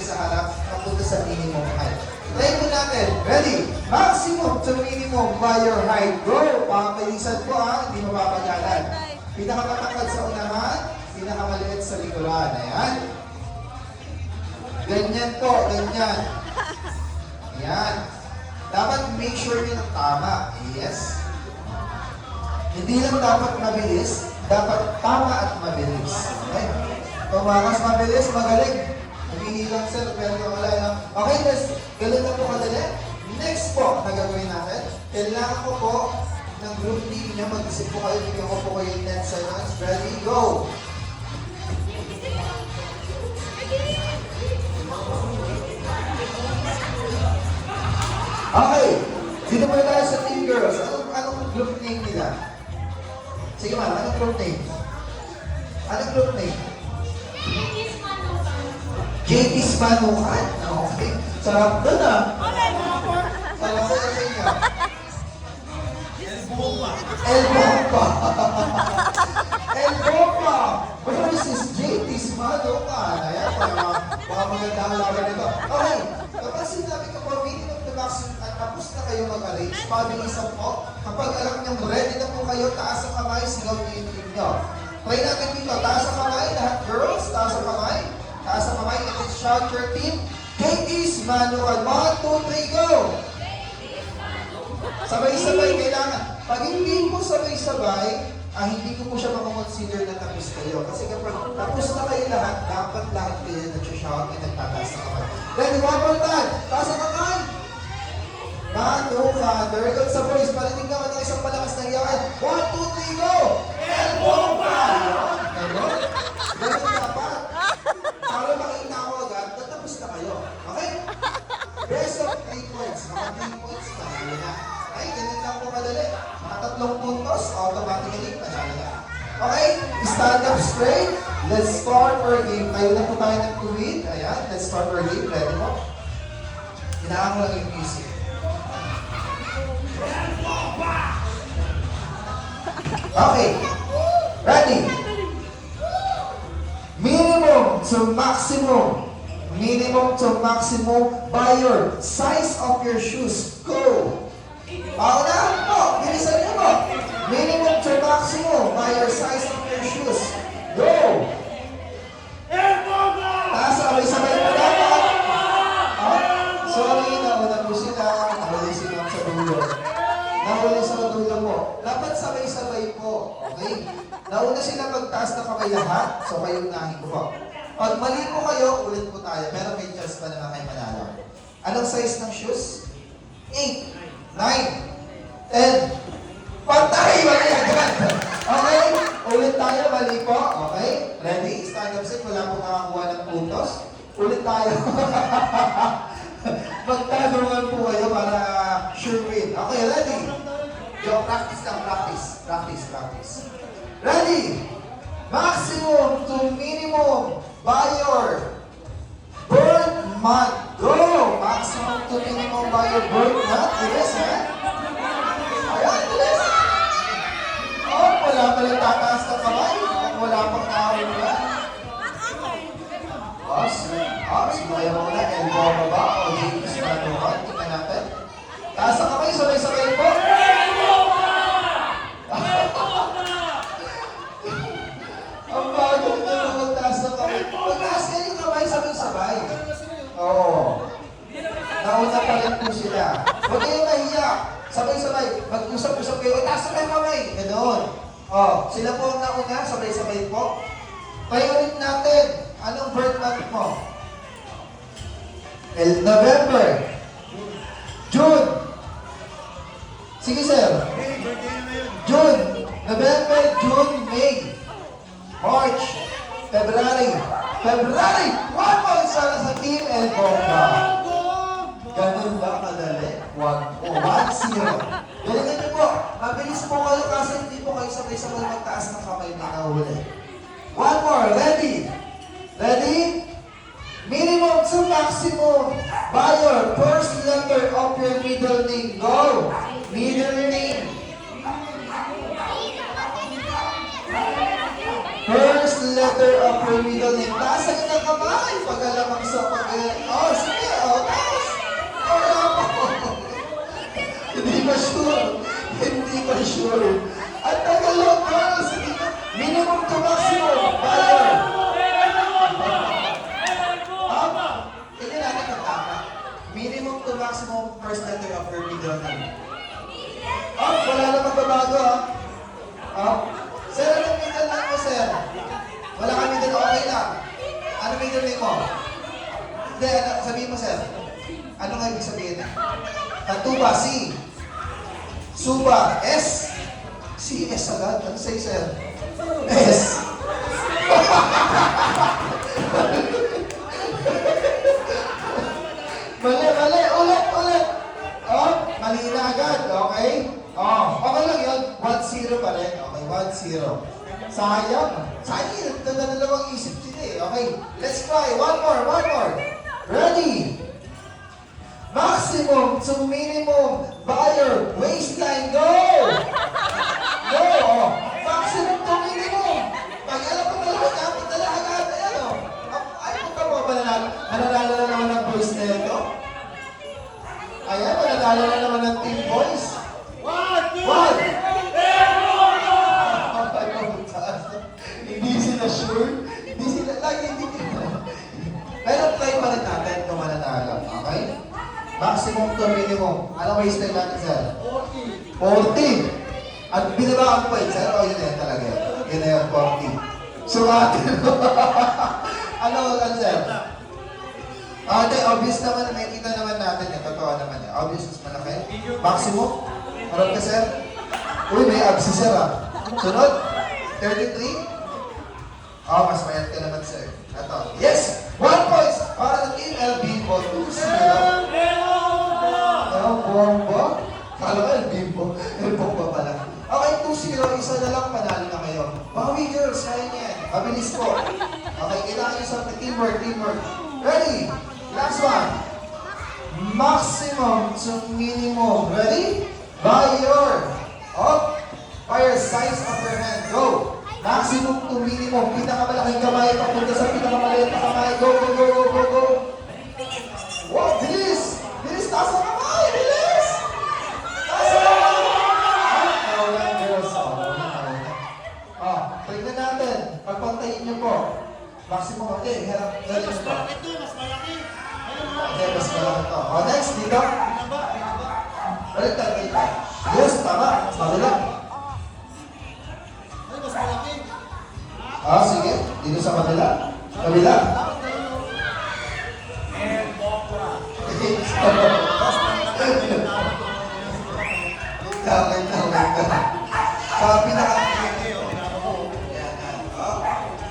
sa harap, papunta sa minimum height. Try mo natin. Ready? Maximum to minimum by your height. Go! Pangapalisan po ha, hindi mapapagalan. Pinakamatangkad sa unahan, pinakamaliit sa likuran. Ayan. Ganyan po, ganyan. Ayan. Dapat make sure nyo ng tama. Yes. Hindi lang dapat mabilis, dapat tama at mabilis. Okay? Tumakas mabilis, magaling. Humihilang sir, pero wala lang. Okay, ganun na po kadali. Next po na gagawin natin, kailangan ko po ng group team niya, mag-isip po kayo, bigyan ko po kayo 10 seconds. Ready, go! Okay, dito muna tayo sa team girls. Anong group name nila? Sige ma'am, anong group name? Anong group name? JP's Manukan. Okay. Sarap doon ah. Sarap ko sa inyo. El Bomba. El Bomba. Versus JP's Manukan. Ayan, mga maganda ang laban nito. Okay. Kapag sinabi ko po, minimum to maximum at tapos na kayo mag-arrange, pabilisan po. Kapag alam nyo, ready na po kayo, taas ang kamay, sigaw niyo yung team nyo. Try natin dito, taas ang kamay, lahat girls, taas ang kamay. Taas ang kamay, and then shout your team. JP's Manukan. 1, 2, 3, go! Sabay-sabay kailangan. Pag hindi po sabay-sabay, hindi ko po siya makakonsider na tapos kayo. Kasi kapag tapos na kayo lahat, dapat lahat kayo nag-shout and nagtataas ang kamay. Then, one more time. Taas ang kamay. Manukan. Very good sa boys. Parinig naman ng isang malakas na iyakan. 1, 2, 3, go! El Bomba! Ganun. Ganun dapat. Para makita ko agad, tatapos na kayo. Okay? Best of 3 points. Mga 3 points na. Ay, ganun lang po kadali. Mga 3 puntos, automatically, panalo na. Okay? Stand up straight. Let's start our game. Kayo na po tayo ng tuwid. Ayan, let's start our game. Ready mo? Hinaan ko lang yung music. Okay. Ready? Minimum to maximum. Minimum to maximum by your size of your shoes. Go! Paunahan po. Bilisan niyo po. Minimum to maximum by your size of your shoes. Go! Taas, sabay-sabay po dapat. Sorry, nauna po sila. Nahuli sila sa dulo. Nahuli sa dulo po. Dapat sabay-sabay po. Okay? Nauna sila magtaas na kamay lahat. So kayong nahin ko po. Pag mali po kayo, ulit po tayo. Pero may chance pa naman kayo manalo. Anong size ng shoes? 8, 9, 10. Pantay! Mali agad! Okay? Ulit tayo. Mali po. Okay? Ready? Stand up set. Wala po nakakuha ng puntos. Ulit tayo. Magtanungan po kayo para sure win. Okay, ready? Yo, practice lang. Practice. Practice. Practice. Ready? Maximum to minimum by your birth month. Go! Maximum to minimum by your birth month. Bilis, ha? Ayan, bilis. Oh, wala pa rin tataas ng kamay. Wala pang nakahula. Sumaya mo na. Elbow baba. O, JP's Manukan. Tingnan natin. Taas ang kamay. Sabay-sabay po. Ang bago nyo na magtaas ng kamay. Magtaas kayo yung kamay, sabay-sabay. Oo. Nauna pa rin po sila. Huwag kayong nahiya. Sabay-sabay. Mag-usap-usap kayo. Taas na kayo kamay. Ganoon. Oh, sila po ang nauna. Sabay-sabay po. Priority natin. Anong birth month mo? November. June. Sige, sir. June. November, June, May. March, February. February! 1 month sana sa Team El Bomba. Ganun ba kadali? 1-0. Galingan niyo po. Mabilis po kayo kasi hindi po kayo sabay-sabay magtaas ng kamay na nahuli. One more. Ready? Ready? Minimum to maximum by your first letter of your middle name. Go! Middle name. First letter of your middle name. Taas ang inyong kamay. Pag-alamang sa na sure. At tagal lang, girls. Minimum to maximum. Buyer. Hindi natin kataka. Minimum to maximum first letter of your middle name. Wala na magbabago Sir, anong middle name mo, sir? Wala ka middle, okay lang. Ano middle name mo? Hindi, sabihin mo, sir. Ano nga ibig sabihin? Tatuba, C. Suba, S. C, S agad. Ano sa'yo, sir? S. Mali. Ulit. Mali na agad. Okay? Okay lang yun. 1-0 pa rin. Okay, 1-0. Sayang. Sayang. Dalawang isip sila eh. Okay, let's try. One more. Ready? Maximum to minimum buyer waistline. Go! Maximum to minimum. Pag alam mo talaga, kapit na lang agad. Ay, punta mo ba mananalo na naman ng boys na ito? Ayan, mananalo na naman ng team boys. One! Hindi sila sure. Hindi sila. Pero try pa rin natin kung mananalo. Okay? Maximum to minimum. Anong waistline natin, sir? 40. At binaba ang point, sir. Yun na yan talaga. Yun na yan, 40. Sumatin. Ano, sir? Hindi, obvious naman. Nakikita naman natin yan. Totoo naman yan. Obvious mas malaki. Maximum. Harap ka, sir. Uy, may abs si sir, Sunod. 33. Mas mayat ka naman, sir. Ito. Yes! 1 point para sa Team LB po. 2-0. Bomba? Kala ka, Bimbo. Bomba pala. Okay, 2-0. Isa na lang, panalo na kayo. Bawi, girls. Kaya niya yan. Mabilis po. Okay, kailangan nyo sa teamwork. Ready? Last one. Maximum to minimum. Ready? By your size of your hand. Go. Maximum to minimum. Pinakamalaking kamay. Papunta sa pinakamaliit na kamay. Go. Wow, bilis! Taas ang kamay! Bilis! Taas ang kamay! Nawalan, girls. Tignan natin. Pagpantayin niyo po. Maximum. Okay, harap. Mas malaki ito. Mas malaki. Okay, mas malaki ito. Next, dito. Balik tayo. Yes, tama. Mas malaki. Mas malaki. Sige. Dito sa kabila. Kabila. Tawag ka. Sa pinaka...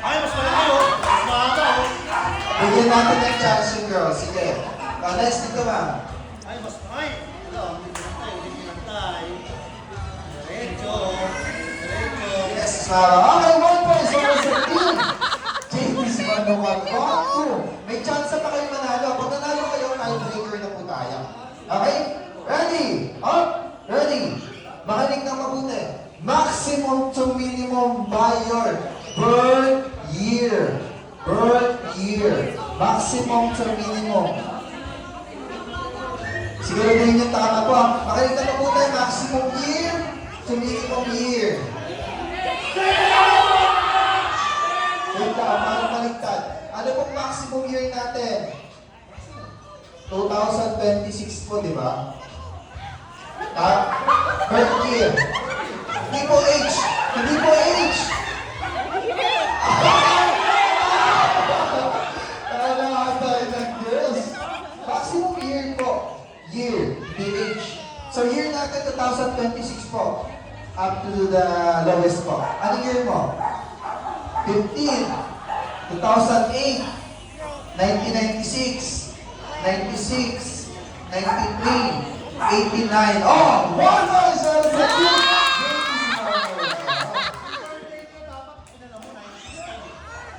Ay, mas malaki Mas mahaba Bigyan natin ng chance yung girl. Sige. Next dito, ma'am. Ay, mas malaki. Pinantay. Diretso. Yes, Sarah. Okay, 1 point para sa team. James Manuel. 2. May chance pa kayo manalo. Pag nanalo kayo, tiebreaker na po tayo. Okay? Ready? Ready? Makinig ng mabuti. Maximum to minimum by your birth year. Maximum to minimum. Siguraduhin yung tama po. Makinig ng mabuti. Maximum year to minimum year. Wait lang, para maligtad. Ano pong maximum year natin? 2026 po, di ba? Birth year. Hindi po age. Tayo ng girls. Maximum year po. Year, the age. So year natin 2026 po. Up to the lowest po. Anong year mo? 15. 2008. 1996. 96. 93. 89. Oh! 1 point sa team!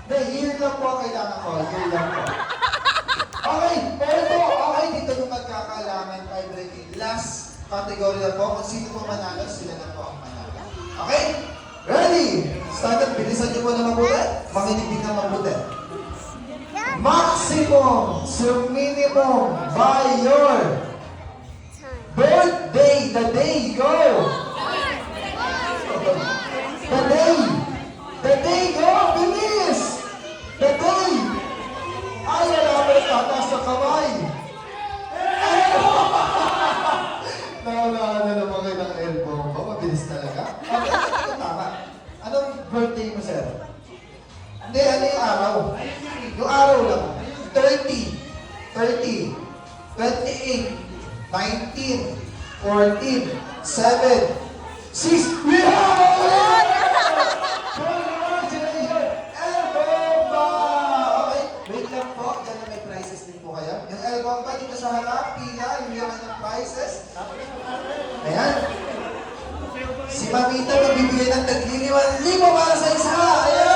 The year lang po kailangan ko. Year lang po. Okay, pero po, okay, dito yung magkakaalaman tiebreaking. Last category na po. Kung sino po manalo, sila na po ang manalo. Okay? Ready? Start at bilisan niyo po na mabuti. Makinig din na mabuti. Maximum to minimum by your birthday, the day, go! The day! The day! Oh, bilis! The day! Ay, wala mo nagtataas ng kamay! Nawala na naman kayo ng elbow ko. Mabilis talaga. Okay, tama. Anong birthday mo, sir? Hindi, ano yung araw? Yung araw lang. 30, 28, 19, 14, 7, 6, we have it! Congratulations! Elbow bar! Okay, wait lang po. Diyan na may prizes din po kayo. Yung elbow bar dito sa harap, pila, yung yaman ng prizes. Ayan. Si Mamita magbibigay ng 3,000 para sa isa! Ayan!